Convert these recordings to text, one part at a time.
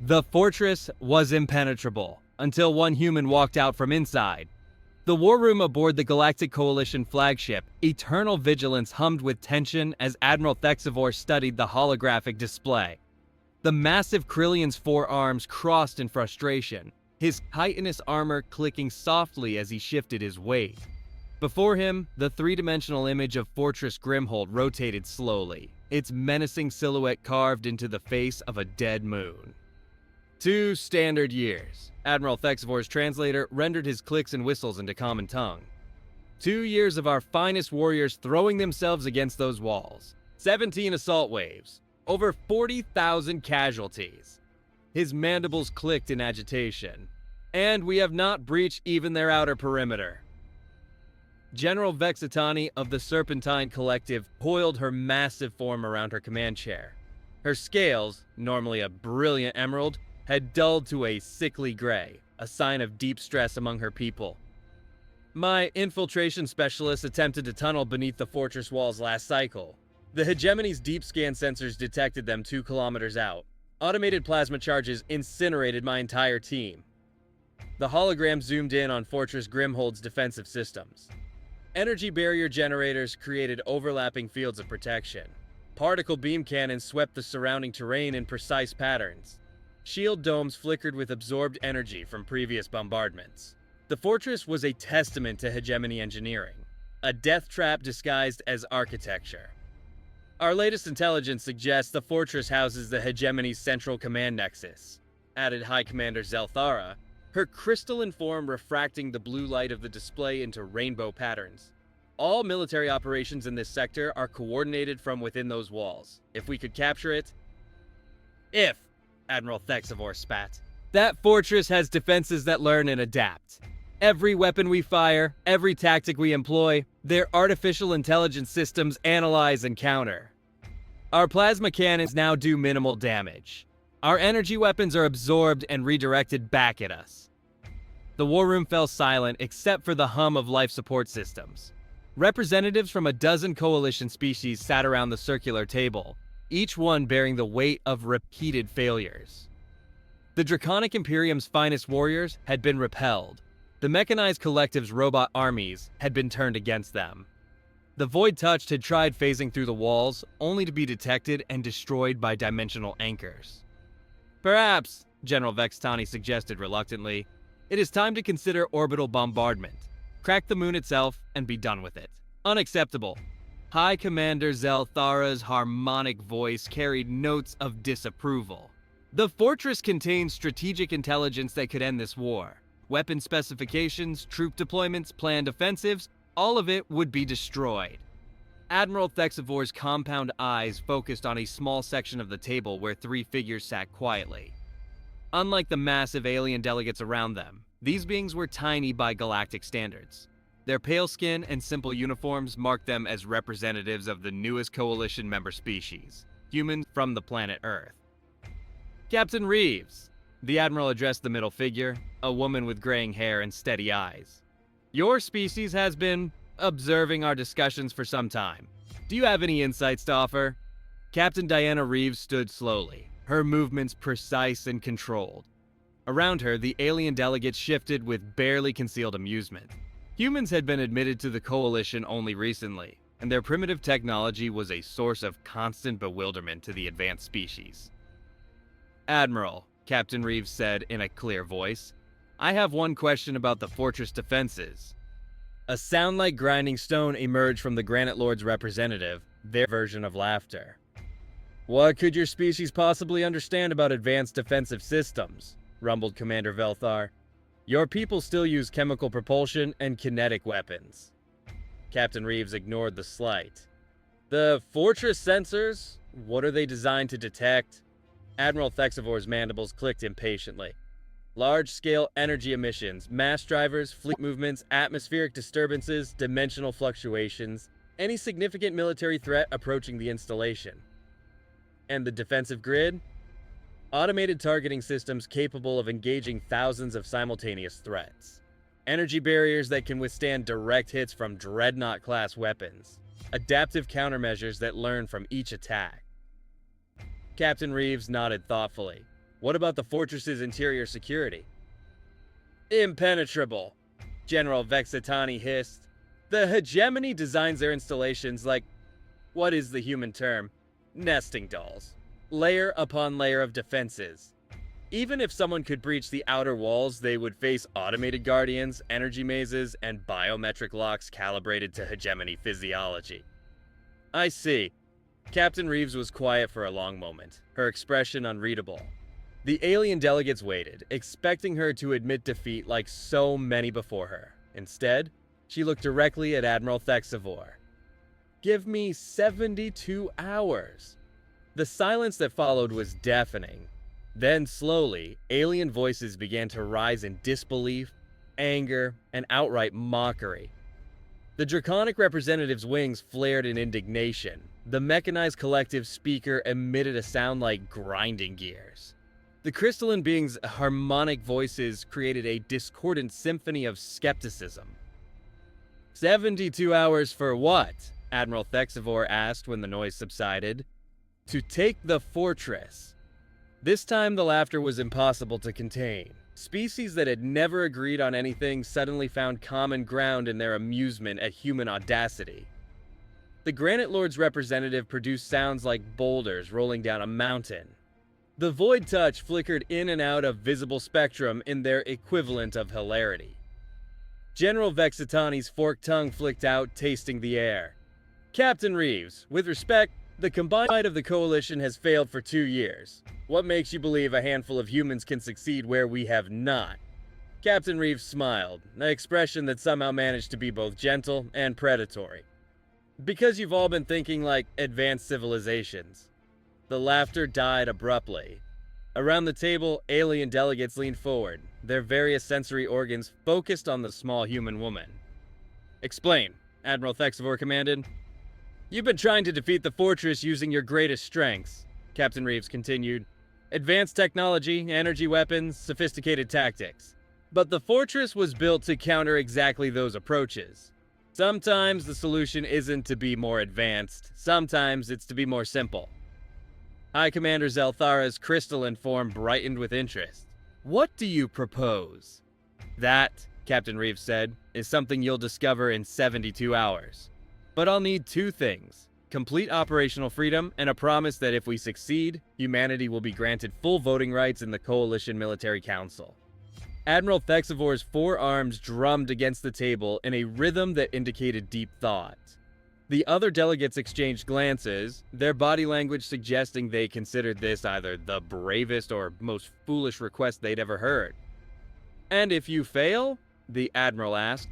The fortress was impenetrable until one human walked out from inside. The war room aboard the Galactic Coalition flagship, Eternal Vigilance, hummed with tension as Admiral Thexivore studied the holographic display. The massive Krillion's forearms crossed in frustration, his chitinous armor clicking softly as he shifted his weight. Before him, the three-dimensional image of Fortress Grimhold rotated slowly, its menacing silhouette carved into the face of a dead moon. 2 standard years. Admiral Thexivore's translator rendered his clicks and whistles into common tongue. 2 years of our finest warriors throwing themselves against those walls. 17 assault waves. Over 40,000 casualties. His mandibles clicked in agitation. And we have not breached even their outer perimeter. General Vexitani of the Serpentine Collective coiled her massive form around her command chair. Her scales, normally a brilliant emerald, had dulled to a sickly gray, a sign of deep stress among her people. My infiltration specialists attempted to tunnel beneath the fortress walls last cycle. The hegemony's deep scan sensors detected them 2 kilometers out. Automated plasma charges incinerated my entire team. The hologram zoomed in on Fortress Grimhold's defensive systems. Energy barrier generators created overlapping fields of protection. Particle beam cannons swept the surrounding terrain in precise patterns. Shield domes flickered with absorbed energy from previous bombardments. The fortress was a testament to hegemony engineering, a death trap disguised as architecture. Our latest intelligence suggests the fortress houses the hegemony's central command nexus, added High Commander Zelthara, her crystalline form refracting the blue light of the display into rainbow patterns. All military operations in this sector are coordinated from within those walls. If we could capture it... If, Admiral Thexivore spat. That fortress has defenses that learn and adapt. Every weapon we fire, every tactic we employ, their artificial intelligence systems analyze and counter. Our plasma cannons now do minimal damage. Our energy weapons are absorbed and redirected back at us. The war room fell silent except for the hum of life support systems. Representatives from a dozen coalition species sat around the circular table, each one bearing the weight of repeated failures. The Draconic Imperium's finest warriors had been repelled. The Mechanized Collective's robot armies had been turned against them. The Void Touched had tried phasing through the walls, only to be detected and destroyed by dimensional anchors. Perhaps, General Vexitani suggested reluctantly, it is time to consider orbital bombardment. Crack the moon itself and be done with it. Unacceptable. High Commander Zelthara's harmonic voice carried notes of disapproval. The fortress contains strategic intelligence that could end this war. Weapon specifications, troop deployments, planned offensives, all of it would be destroyed. Admiral Thexivore's compound eyes focused on a small section of the table where 3 figures sat quietly. Unlike the massive alien delegates around them, these beings were tiny by galactic standards. Their pale skin and simple uniforms marked them as representatives of the newest coalition member species, humans from the planet Earth. Captain Reeves, the Admiral addressed the middle figure, a woman with graying hair and steady eyes. Your species has been observing our discussions for some time. Do you have any insights to offer? Captain Diana Reeves stood slowly, her movements precise and controlled. Around her, the alien delegates shifted with barely concealed amusement. Humans had been admitted to the coalition only recently, and their primitive technology was a source of constant bewilderment to the advanced species. Admiral, Captain Reeves said in a clear voice, I have one question about the fortress defenses. A sound like grinding stone emerged from the Granite Lord's representative, their version of laughter. What could your species possibly understand about advanced defensive systems? Rumbled Commander Velthar. Your people still use chemical propulsion and kinetic weapons. Captain Reeves ignored the slight. The fortress sensors? What are they designed to detect? Admiral Thexivore's mandibles clicked impatiently. Large-scale energy emissions, mass drivers, fleet movements, atmospheric disturbances, dimensional fluctuations, any significant military threat approaching the installation. And the defensive grid? Automated targeting systems capable of engaging thousands of simultaneous threats. Energy barriers that can withstand direct hits from Dreadnought-class weapons. Adaptive countermeasures that learn from each attack. Captain Reeves nodded thoughtfully. What about the fortress's interior security? Impenetrable, General Vexitani hissed. The hegemony designs their installations like, what is the human term? Nesting dolls. Layer upon layer of defenses. Even if someone could breach the outer walls, they would face automated guardians, energy mazes, and biometric locks calibrated to hegemony physiology. I see. Captain Reeves was quiet for a long moment, her expression unreadable. The alien delegates waited, expecting her to admit defeat like so many before her. Instead, she looked directly at Admiral Thexivore. Give me 72 hours. The silence that followed was deafening. Then, slowly, alien voices began to rise in disbelief, anger, and outright mockery. The draconic representative's wings flared in indignation. The mechanized collective speaker emitted a sound like grinding gears. The crystalline being's harmonic voices created a discordant symphony of skepticism. 72 hours for what? Admiral Thexivore asked when the noise subsided. To take the fortress. This time the laughter was impossible to contain. Species that had never agreed on anything suddenly found common ground in their amusement at human audacity. The Granite Lord's representative produced sounds like boulders rolling down a mountain. The void touch flickered in and out of visible spectrum in their equivalent of hilarity. General Vexitani's forked tongue flicked out, tasting the air. Captain Reeves, with respect, the combined might of the Coalition has failed for 2 years. What makes you believe a handful of humans can succeed where we have not? Captain Reeves smiled, an expression that somehow managed to be both gentle and predatory. Because you've all been thinking like advanced civilizations. The laughter died abruptly. Around the table, alien delegates leaned forward, their various sensory organs focused on the small human woman. Explain, Admiral Thexivore commanded. You've been trying to defeat the fortress using your greatest strengths, Captain Reeves continued. Advanced technology, energy weapons, sophisticated tactics. But the fortress was built to counter exactly those approaches. Sometimes the solution isn't to be more advanced, sometimes it's to be more simple. High Commander Zelthara's crystalline form brightened with interest. What do you propose? That, Captain Reeves said, is something you'll discover in 72 hours. But I'll need 2 things. Complete operational freedom and a promise that if we succeed, humanity will be granted full voting rights in the Coalition Military Council. Admiral Thexivore's 4 arms drummed against the table in a rhythm that indicated deep thought. The other delegates exchanged glances, their body language suggesting they considered this either the bravest or most foolish request they'd ever heard. And if you fail? The Admiral asked.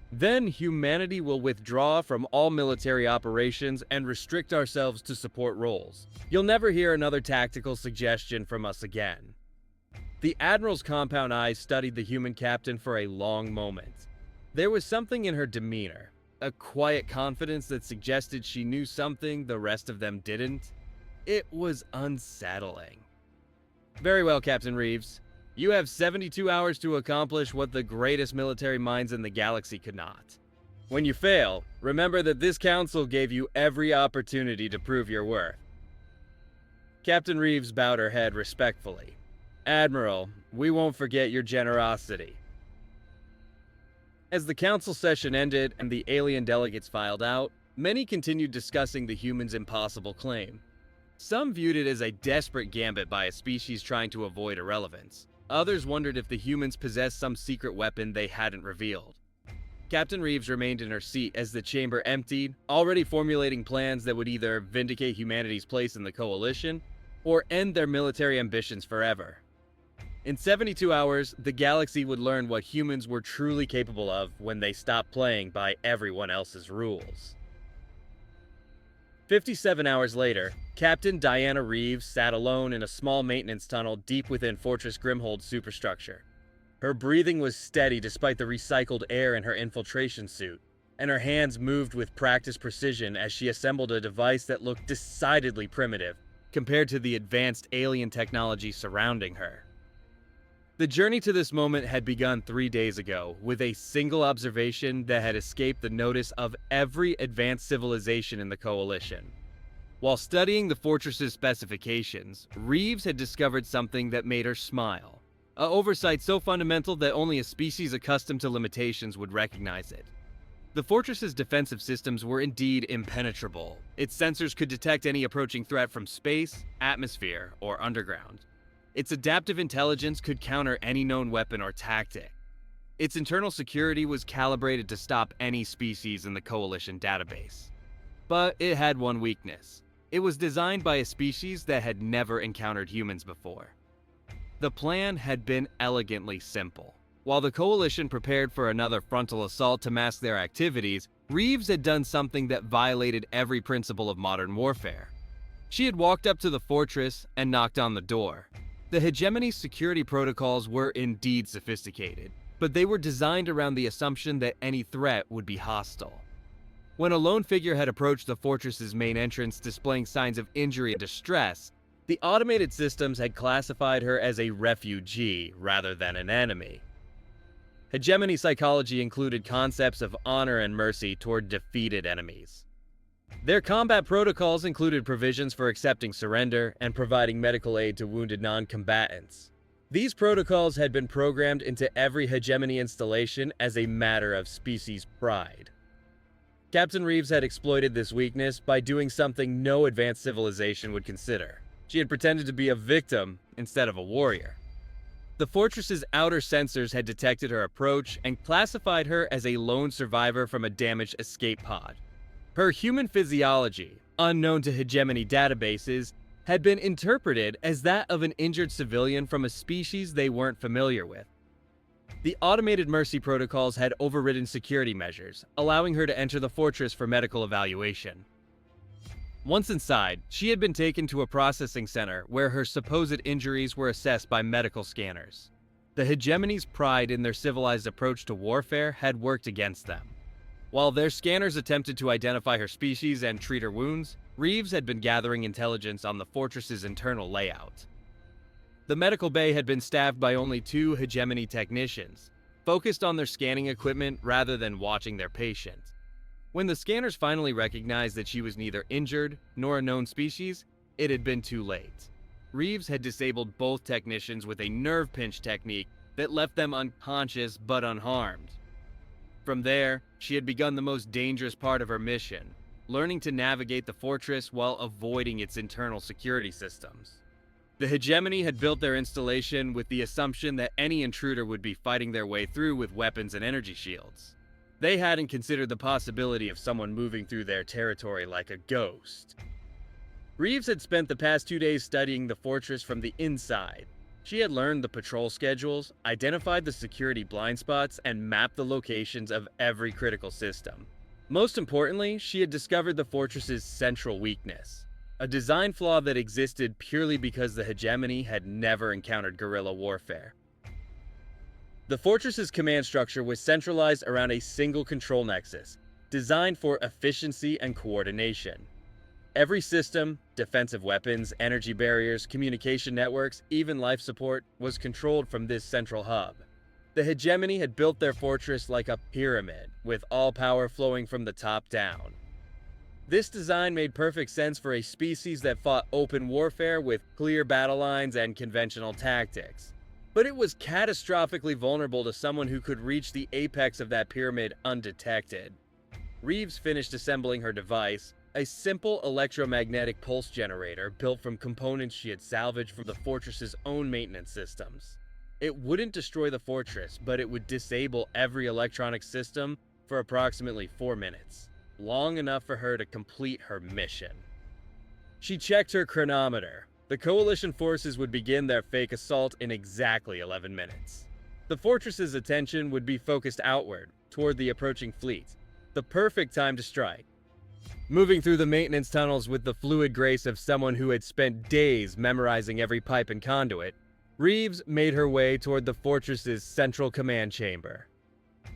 Then humanity will withdraw from all military operations and restrict ourselves to support roles. You'll never hear another tactical suggestion from us again. The Admiral's compound eyes studied the human captain for a long moment. There was something in her demeanor, a quiet confidence that suggested she knew something the rest of them didn't. It was unsettling. Very well, Captain Reeves. You have 72 hours to accomplish what the greatest military minds in the galaxy could not. When you fail, remember that this council gave you every opportunity to prove your worth. Captain Reeves bowed her head respectfully. Admiral, we won't forget your generosity. As the council session ended and the alien delegates filed out, many continued discussing the humans' impossible claim. Some viewed it as a desperate gambit by a species trying to avoid irrelevance. Others wondered if the humans possessed some secret weapon they hadn't revealed. Captain Reeves remained in her seat as the chamber emptied, already formulating plans that would either vindicate humanity's place in the Coalition or end their military ambitions forever. In 72 hours, the galaxy would learn what humans were truly capable of when they stopped playing by everyone else's rules. 57 hours later, Captain Diana Reeves sat alone in a small maintenance tunnel deep within Fortress Grimhold's superstructure. Her breathing was steady despite the recycled air in her infiltration suit, and her hands moved with practiced precision as she assembled a device that looked decidedly primitive compared to the advanced alien technology surrounding her. The journey to this moment had begun 3 days ago, with a single observation that had escaped the notice of every advanced civilization in the Coalition. While studying the fortress's specifications, Reeves had discovered something that made her smile. A oversight so fundamental that only a species accustomed to limitations would recognize it. The fortress's defensive systems were indeed impenetrable. Its sensors could detect any approaching threat from space, atmosphere, or underground. Its adaptive intelligence could counter any known weapon or tactic. Its internal security was calibrated to stop any species in the Coalition database. But it had one weakness. It was designed by a species that had never encountered humans before. The plan had been elegantly simple. While the Coalition prepared for another frontal assault to mask their activities, Reeves had done something that violated every principle of modern warfare. She had walked up to the fortress and knocked on the door. The hegemony's security protocols were indeed sophisticated, but they were designed around the assumption that any threat would be hostile. When a lone figure had approached the fortress's main entrance displaying signs of injury and distress, the automated systems had classified her as a refugee rather than an enemy. Hegemony psychology included concepts of honor and mercy toward defeated enemies. Their combat protocols included provisions for accepting surrender and providing medical aid to wounded non-combatants. These protocols had been programmed into every hegemony installation as a matter of species pride. Captain Reeves had exploited this weakness by doing something no advanced civilization would consider. She had pretended to be a victim instead of a warrior. The fortress's outer sensors had detected her approach and classified her as a lone survivor from a damaged escape pod. Her human physiology, unknown to hegemony databases, had been interpreted as that of an injured civilian from a species they weren't familiar with. The automated mercy protocols had overridden security measures, allowing her to enter the fortress for medical evaluation. Once inside, she had been taken to a processing center where her supposed injuries were assessed by medical scanners. The hegemony's pride in their civilized approach to warfare had worked against them. While their scanners attempted to identify her species and treat her wounds, Reeves had been gathering intelligence on the fortress's internal layout. The medical bay had been staffed by only 2 hegemony technicians, focused on their scanning equipment rather than watching their patient. When the scanners finally recognized that she was neither injured nor a known species, it had been too late. Reeves had disabled both technicians with a nerve pinch technique that left them unconscious but unharmed. From there, she had begun the most dangerous part of her mission, learning to navigate the fortress while avoiding its internal security systems. The hegemony had built their installation with the assumption that any intruder would be fighting their way through with weapons and energy shields. They hadn't considered the possibility of someone moving through their territory like a ghost. Reeves had spent the past 2 days studying the fortress from the inside. She had learned the patrol schedules, identified the security blind spots, and mapped the locations of every critical system. Most importantly, she had discovered the fortress's central weakness, a design flaw that existed purely because the hegemony had never encountered guerrilla warfare. The fortress's command structure was centralized around a single control nexus, designed for efficiency and coordination. Every system, defensive weapons, energy barriers, communication networks, even life support, was controlled from this central hub. The hegemony had built their fortress like a pyramid, with all power flowing from the top down. This design made perfect sense for a species that fought open warfare with clear battle lines and conventional tactics. But it was catastrophically vulnerable to someone who could reach the apex of that pyramid undetected. Reeves finished assembling her device, a simple electromagnetic pulse generator built from components she had salvaged from the fortress's own maintenance systems. It wouldn't destroy the fortress, but it would disable every electronic system for approximately 4 minutes, long enough for her to complete her mission. She checked her chronometer. The Coalition forces would begin their fake assault in exactly 11 minutes. The fortress's attention would be focused outward, toward the approaching fleet, the perfect time to strike. Moving through the maintenance tunnels with the fluid grace of someone who had spent days memorizing every pipe and conduit, Reeves made her way toward the fortress's central command chamber.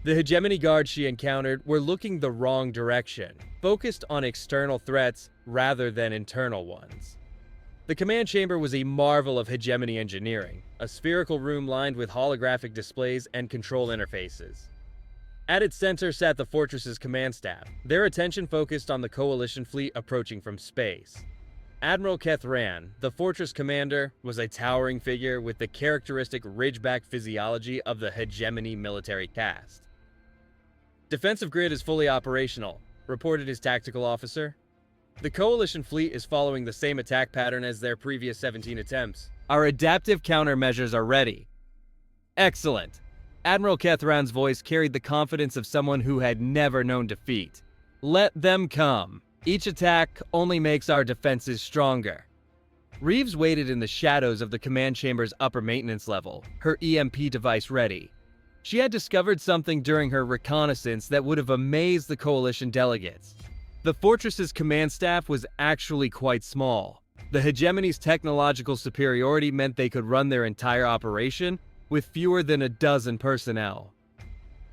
The hegemony guards she encountered were looking the wrong direction, focused on external threats rather than internal ones. The command chamber was a marvel of hegemony engineering, a spherical room lined with holographic displays and control interfaces. At its center sat the fortress's command staff, their attention focused on the Coalition fleet approaching from space. Admiral Kethran, the fortress commander, was a towering figure with the characteristic ridgeback physiology of the hegemony military caste. "Defensive grid is fully operational," reported his tactical officer. "The Coalition fleet is following the same attack pattern as their previous 17 attempts. Our adaptive countermeasures are ready." "Excellent." Admiral Kethran's voice carried the confidence of someone who had never known defeat. "Let them come. Each attack only makes our defenses stronger." Reeves waited in the shadows of the command chamber's upper maintenance level, her EMP device ready. She had discovered something during her reconnaissance that would have amazed the Coalition delegates. The fortress's command staff was actually quite small. The hegemony's technological superiority meant they could run their entire operation with fewer than a dozen personnel.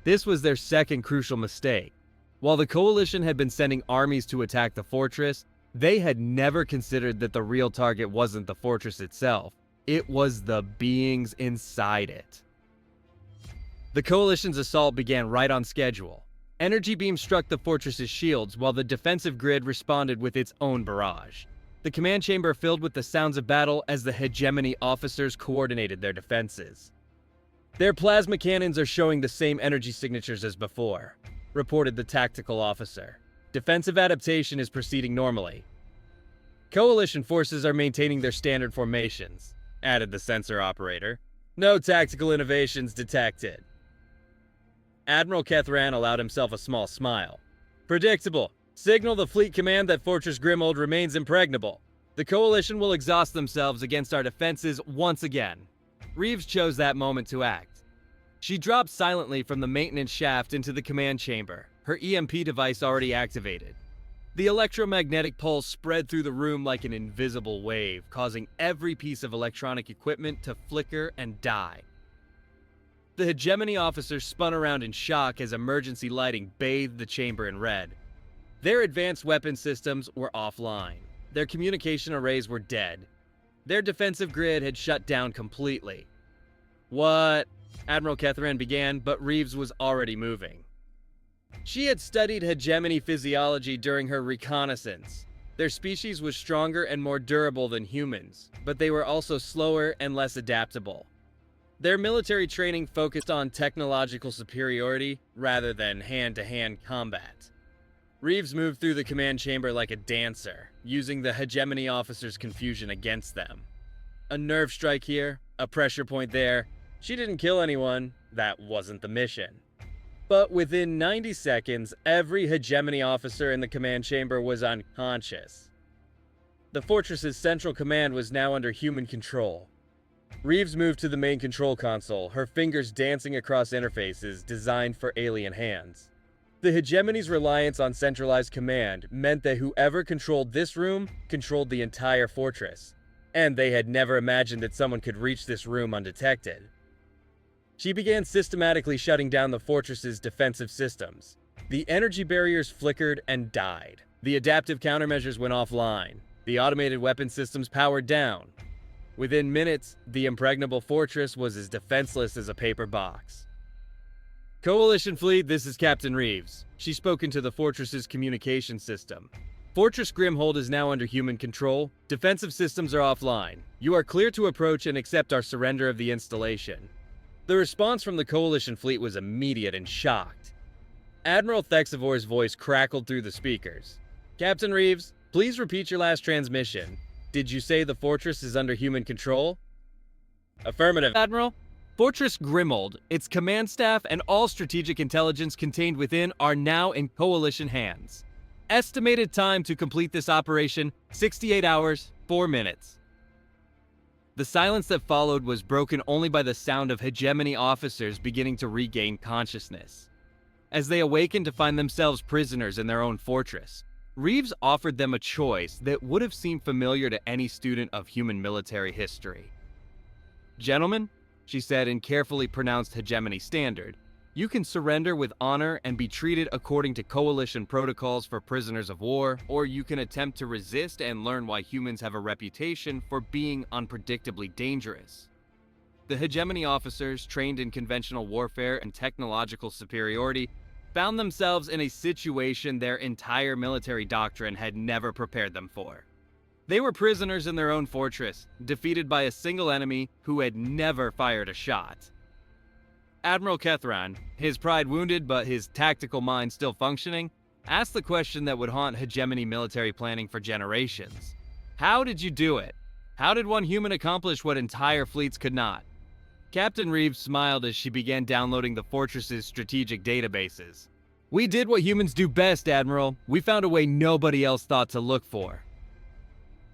This was their second crucial mistake. While the Coalition had been sending armies to attack the fortress, they had never considered that the real target wasn't the fortress itself. It was the beings inside it. The Coalition's assault began right on schedule. Energy beams struck the fortress's shields while the defensive grid responded with its own barrage. The command chamber filled with the sounds of battle as the hegemony officers coordinated their defenses. "Their plasma cannons are showing the same energy signatures as before," reported the tactical officer. "Defensive adaptation is proceeding normally." "Coalition forces are maintaining their standard formations," added the sensor operator. "No tactical innovations detected." Admiral Kethran allowed himself a small smile. "Predictable. Signal the fleet command that Fortress Grimold remains impregnable. The Coalition will exhaust themselves against our defenses once again." Reeves chose that moment to act. She dropped silently from the maintenance shaft into the command chamber, her EMP device already activated. The electromagnetic pulse spread through the room like an invisible wave, causing every piece of electronic equipment to flicker and die. The hegemony officers spun around in shock as emergency lighting bathed the chamber in red. Their advanced weapon systems were offline. Their communication arrays were dead. Their defensive grid had shut down completely. "What?" Admiral Kethran began, but Reeves was already moving. She had studied hegemony physiology during her reconnaissance. Their species was stronger and more durable than humans, but they were also slower and less adaptable. Their military training focused on technological superiority rather than hand-to-hand combat. Reeves moved through the command chamber like a dancer, using the hegemony officers' confusion against them. A nerve strike here, a pressure point there. She didn't kill anyone. That wasn't the mission. But within 90 seconds, every hegemony officer in the command chamber was unconscious. The fortress's central command was now under human control. Reeves moved to the main control console, her fingers dancing across interfaces designed for alien hands. The hegemony's reliance on centralized command meant that whoever controlled this room controlled the entire fortress, and they had never imagined that someone could reach this room undetected. She began systematically shutting down the fortress's defensive systems. The energy barriers flickered and died. The adaptive countermeasures went offline. The automated weapon systems powered down. Within minutes, the impregnable fortress was as defenseless as a paper box. "Coalition fleet, this is Captain Reeves." She spoke into the fortress's communication system. "Fortress Grimhold is now under human control. Defensive systems are offline. You are clear to approach and accept our surrender of the installation." The response from the Coalition fleet was immediate and shocked. Admiral Thexivor's voice crackled through the speakers. "Captain Reeves, please repeat your last transmission. Did you say the fortress is under human control?" "Affirmative, Admiral. Fortress Grimold, its command staff, and all strategic intelligence contained within are now in Coalition hands. Estimated time to complete this operation, 68 hours, 4 minutes. The silence that followed was broken only by the sound of hegemony officers beginning to regain consciousness. As they awakened to find themselves prisoners in their own fortress, Reeves offered them a choice that would have seemed familiar to any student of human military history. "Gentlemen," she said in carefully pronounced hegemony standard, "you can surrender with honor and be treated according to Coalition protocols for prisoners of war, or you can attempt to resist and learn why humans have a reputation for being unpredictably dangerous." The hegemony officers, trained in conventional warfare and technological superiority, found themselves in a situation their entire military doctrine had never prepared them for. They were prisoners in their own fortress, defeated by a single enemy who had never fired a shot. Admiral Kethran, his pride wounded but his tactical mind still functioning, asked the question that would haunt hegemony military planning for generations. How did you do it? How did one human accomplish what entire fleets could not? Captain Reeves smiled as she began downloading the fortress's strategic databases. We did what humans do best, Admiral. We found a way nobody else thought to look for.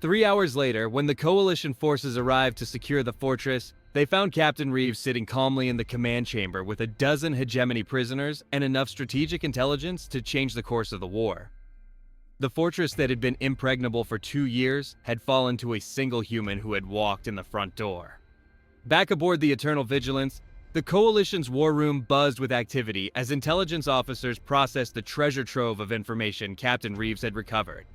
3 hours later, when the Coalition forces arrived to secure the fortress, they found Captain Reeves sitting calmly in the command chamber with a dozen hegemony prisoners and enough strategic intelligence to change the course of the war. The fortress that had been impregnable for 2 years had fallen to a single human who had walked in the front door. Back aboard the Eternal Vigilance, the Coalition's war room buzzed with activity as intelligence officers processed the treasure trove of information Captain Reeves had recovered.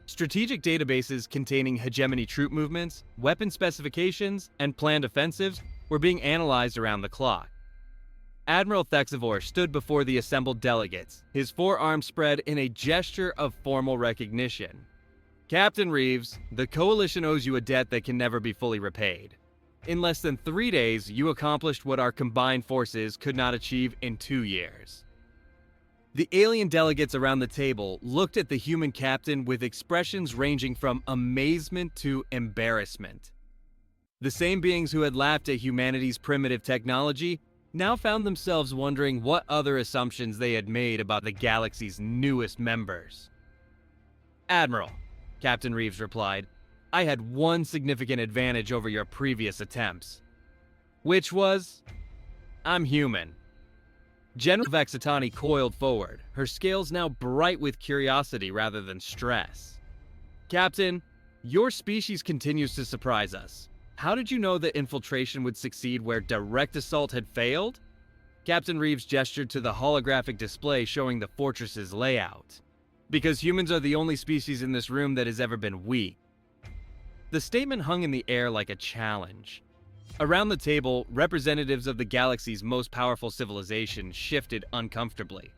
Strategic databases containing hegemony troop movements, weapon specifications, and planned offensives were being analyzed around the clock. Admiral Thexivor stood before the assembled delegates, his forearms spread in a gesture of formal recognition. Captain Reeves, the Coalition owes you a debt that can never be fully repaid. In less than 3 days, you accomplished what our combined forces could not achieve in 2 years. The alien delegates around the table looked at the human captain with expressions ranging from amazement to embarrassment. The same beings who had laughed at humanity's primitive technology now found themselves wondering what other assumptions they had made about the galaxy's newest members. Admiral, Captain Reeves replied, I had one significant advantage over your previous attempts. Which was? I'm human. General Vexitani coiled forward, her scales now bright with curiosity rather than stress. Captain, your species continues to surprise us. How did you know that infiltration would succeed where direct assault had failed? Captain Reeves gestured to the holographic display showing the fortress's layout. Because humans are the only species in this room that has ever been weak. The statement hung in the air like a challenge. Around the table, representatives of the galaxy's most powerful civilization shifted uncomfortably.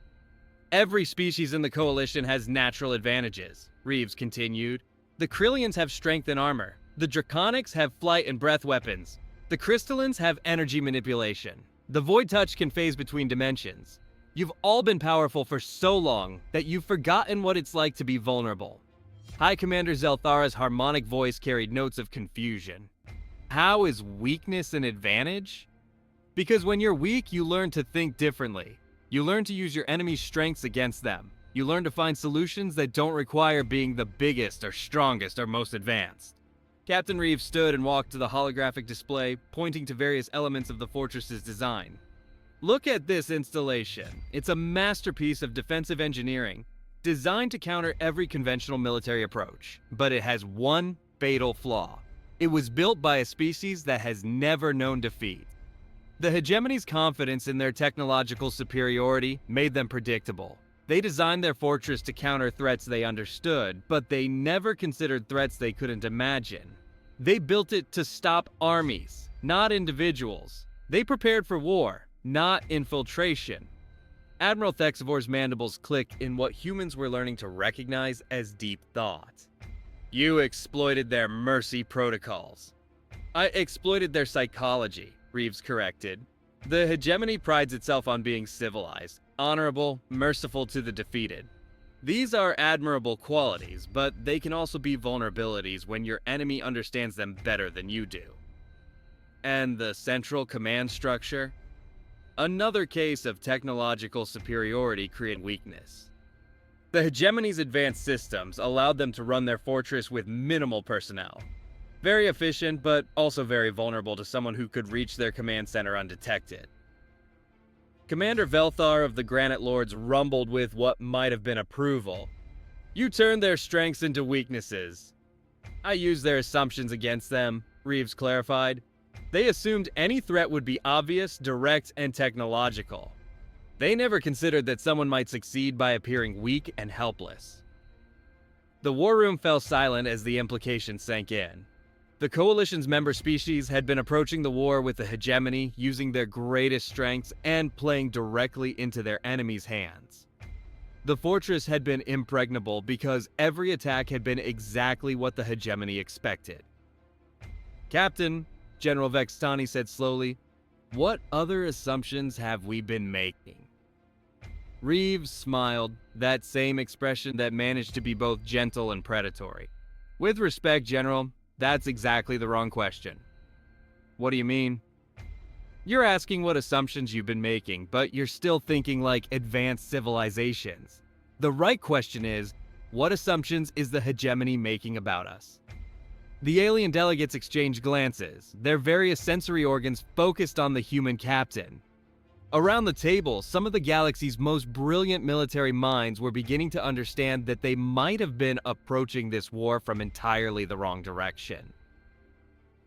Every species in the Coalition has natural advantages, Reeves continued. The Krillians have strength and armor. The Draconics have flight and breath weapons. The Crystallins have energy manipulation. The Void Touch can phase between dimensions. You've all been powerful for so long that you've forgotten what it's like to be vulnerable. High Commander Zelthara's harmonic voice carried notes of confusion. How is weakness an advantage? Because when you're weak, you learn to think differently. You learn to use your enemy's strengths against them. You learn to find solutions that don't require being the biggest or strongest or most advanced. Captain Reeves stood and walked to the holographic display, pointing to various elements of the fortress's design. Look at this installation. It's a masterpiece of defensive engineering, designed to counter every conventional military approach. But it has one fatal flaw. It was built by a species that has never known defeat. The hegemony's confidence in their technological superiority made them predictable. They designed their fortress to counter threats they understood, but they never considered threats they couldn't imagine. They built it to stop armies, not individuals. They prepared for war, not infiltration. Admiral Thexivor's mandibles clicked in what humans were learning to recognize as deep thought. You exploited their mercy protocols. I exploited their psychology, Reeves corrected. The hegemony prides itself on being civilized, honorable, merciful to the defeated. These are admirable qualities, but they can also be vulnerabilities when your enemy understands them better than you do. And the central command structure? Another case of technological superiority creating weakness. The hegemony's advanced systems allowed them to run their fortress with minimal personnel. Very efficient, but also very vulnerable to someone who could reach their command center undetected. Commander Velthar of the Granite Lords rumbled with what might have been approval. You turned their strengths into weaknesses. I used their assumptions against them, Reeves clarified. They assumed any threat would be obvious, direct, and technological. They never considered that someone might succeed by appearing weak and helpless. The war room fell silent as the implications sank in. The Coalition's member species had been approaching the war with the hegemony, using their greatest strengths and playing directly into their enemies' hands. The fortress had been impregnable because every attack had been exactly what the hegemony expected. "Captain," General Vextani said slowly, "what other assumptions have we been making?" Reeves smiled, that same expression that managed to be both gentle and predatory. "With respect, General, that's exactly the wrong question." "What do you mean?" "You're asking what assumptions you've been making, but you're still thinking like advanced civilizations. The right question is, what assumptions is the hegemony making about us?" The alien delegates exchanged glances, their various sensory organs focused on the human captain. Around the table, some of the galaxy's most brilliant military minds were beginning to understand that they might have been approaching this war from entirely the wrong direction.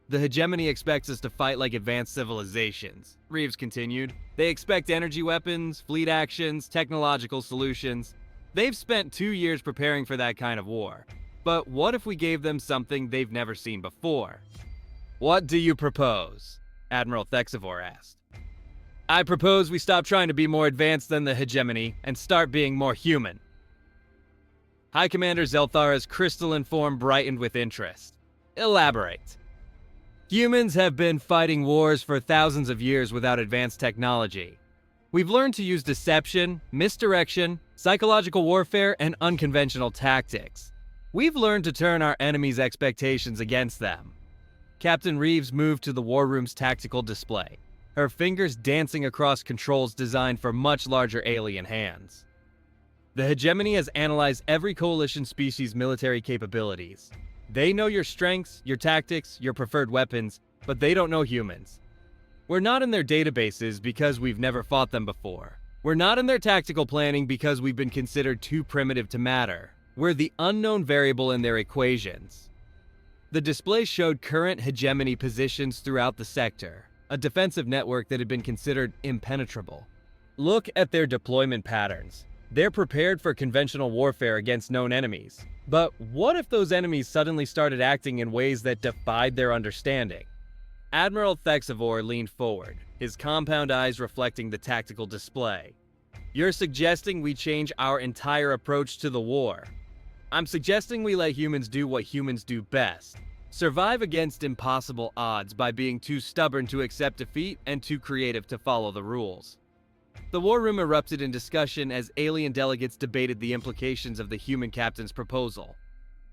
"The hegemony expects us to fight like advanced civilizations," Reeves continued. "They expect energy weapons, fleet actions, technological solutions. They've spent 2 years preparing for that kind of war. But what if we gave them something they've never seen before?" "What do you propose?" Admiral Thexivor asked. "I propose we stop trying to be more advanced than the hegemony and start being more human." High Commander Zelthara's crystalline form brightened with interest. "Elaborate." "Humans have been fighting wars for thousands of years without advanced technology. We've learned to use deception, misdirection, psychological warfare, and unconventional tactics. We've learned to turn our enemies' expectations against them." Captain Reeves moved to the war room's tactical display, her fingers dancing across controls designed for much larger alien hands. "The hegemony has analyzed every coalition species' military capabilities. They know your strengths, your tactics, your preferred weapons, but they don't know humans. We're not in their databases because we've never fought them before. We're not in their tactical planning because we've been considered too primitive to matter. We're the unknown variable in their equations." The display showed current hegemony positions throughout the sector, a defensive network that had been considered impenetrable. "Look at their deployment patterns. They're prepared for conventional warfare against known enemies. But what if those enemies suddenly started acting in ways that defied their understanding?" Admiral Thexivor leaned forward, his compound eyes reflecting the tactical display. "You're suggesting we change our entire approach to the war?" "I'm suggesting we let humans do what humans do best. Survive against impossible odds by being too stubborn to accept defeat and too creative to follow the rules." The war room erupted in discussion as alien delegates debated the implications of the human captain's proposal.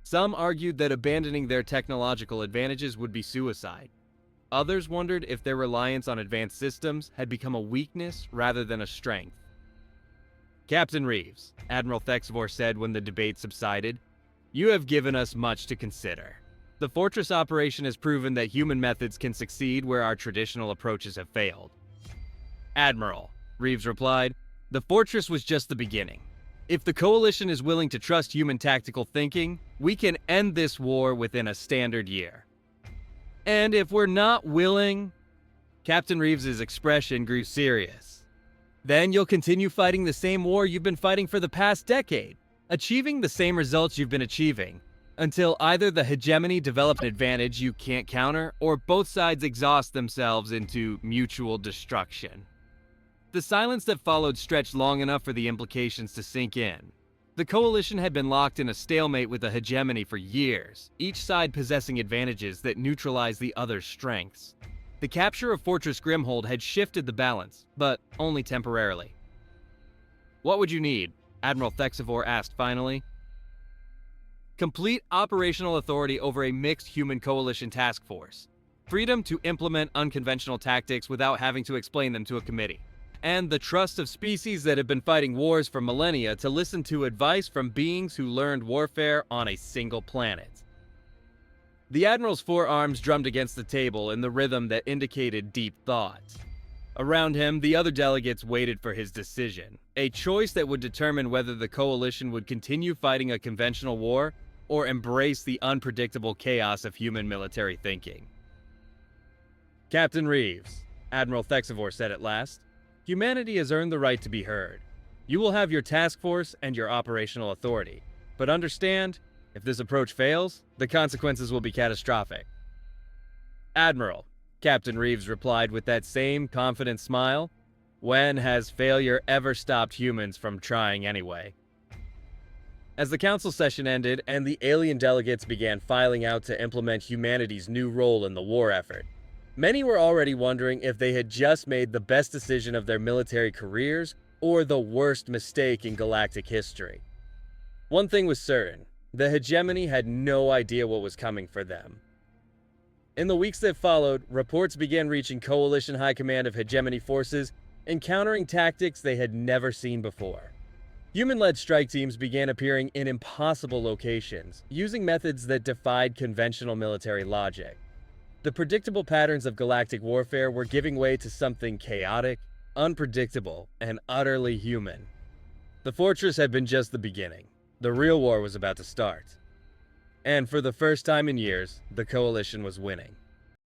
Some argued that abandoning their technological advantages would be suicide. Others wondered if their reliance on advanced systems had become a weakness rather than a strength. "Captain Reeves," Admiral Thexivor said when the debate subsided, "you have given us much to consider. The fortress operation has proven that human methods can succeed where our traditional approaches have failed." "Admiral," Reeves replied, "the fortress was just the beginning. If the Coalition is willing to trust human tactical thinking, we can end this war within a standard year. And if we're not willing..." Captain Reeves's expression grew serious. "Then you'll continue fighting the same war you've been fighting for the past decade, achieving the same results you've been achieving, until either the hegemony develops an advantage you can't counter, or both sides exhaust themselves into mutual destruction." The silence that followed stretched long enough for the implications to sink in. The Coalition had been locked in a stalemate with the hegemony for years, each side possessing advantages that neutralized the other's strengths. The capture of Fortress Grimhold had shifted the balance, but only temporarily. "What would you need?" Admiral Thexivor asked finally. "Complete operational authority over a mixed human coalition task force. Freedom to implement unconventional tactics without having to explain them to a committee. And the trust of species that have been fighting wars for millennia to listen to advice from beings who learned warfare on a single planet." The Admiral's forearms drummed against the table in the rhythm that indicated deep thought. Around him, the other delegates waited for his decision, a choice that would determine whether the Coalition would continue fighting a conventional war or embrace the unpredictable chaos of human military thinking. "Captain Reeves," Admiral Thexivor said at last, "humanity has earned the right to be heard. You will have your task force and your operational authority. But understand, if this approach fails, the consequences will be catastrophic." "Admiral," Captain Reeves replied with that same confident smile, "when has failure ever stopped humans from trying anyway?" As the council session ended and the alien delegates began filing out to implement humanity's new role in the war effort, many were already wondering if they had just made the best decision of their military careers or the worst mistake in galactic history. One thing was certain: the hegemony had no idea what was coming for them. In the weeks that followed, reports began reaching Coalition High Command of hegemony forces, encountering tactics they had never seen before. Human-led strike teams began appearing in impossible locations, using methods that defied conventional military logic. The predictable patterns of galactic warfare were giving way to something chaotic, unpredictable, and utterly human. The fortress had been just the beginning. The real war was about to start. And for the first time in years, the Coalition was winning.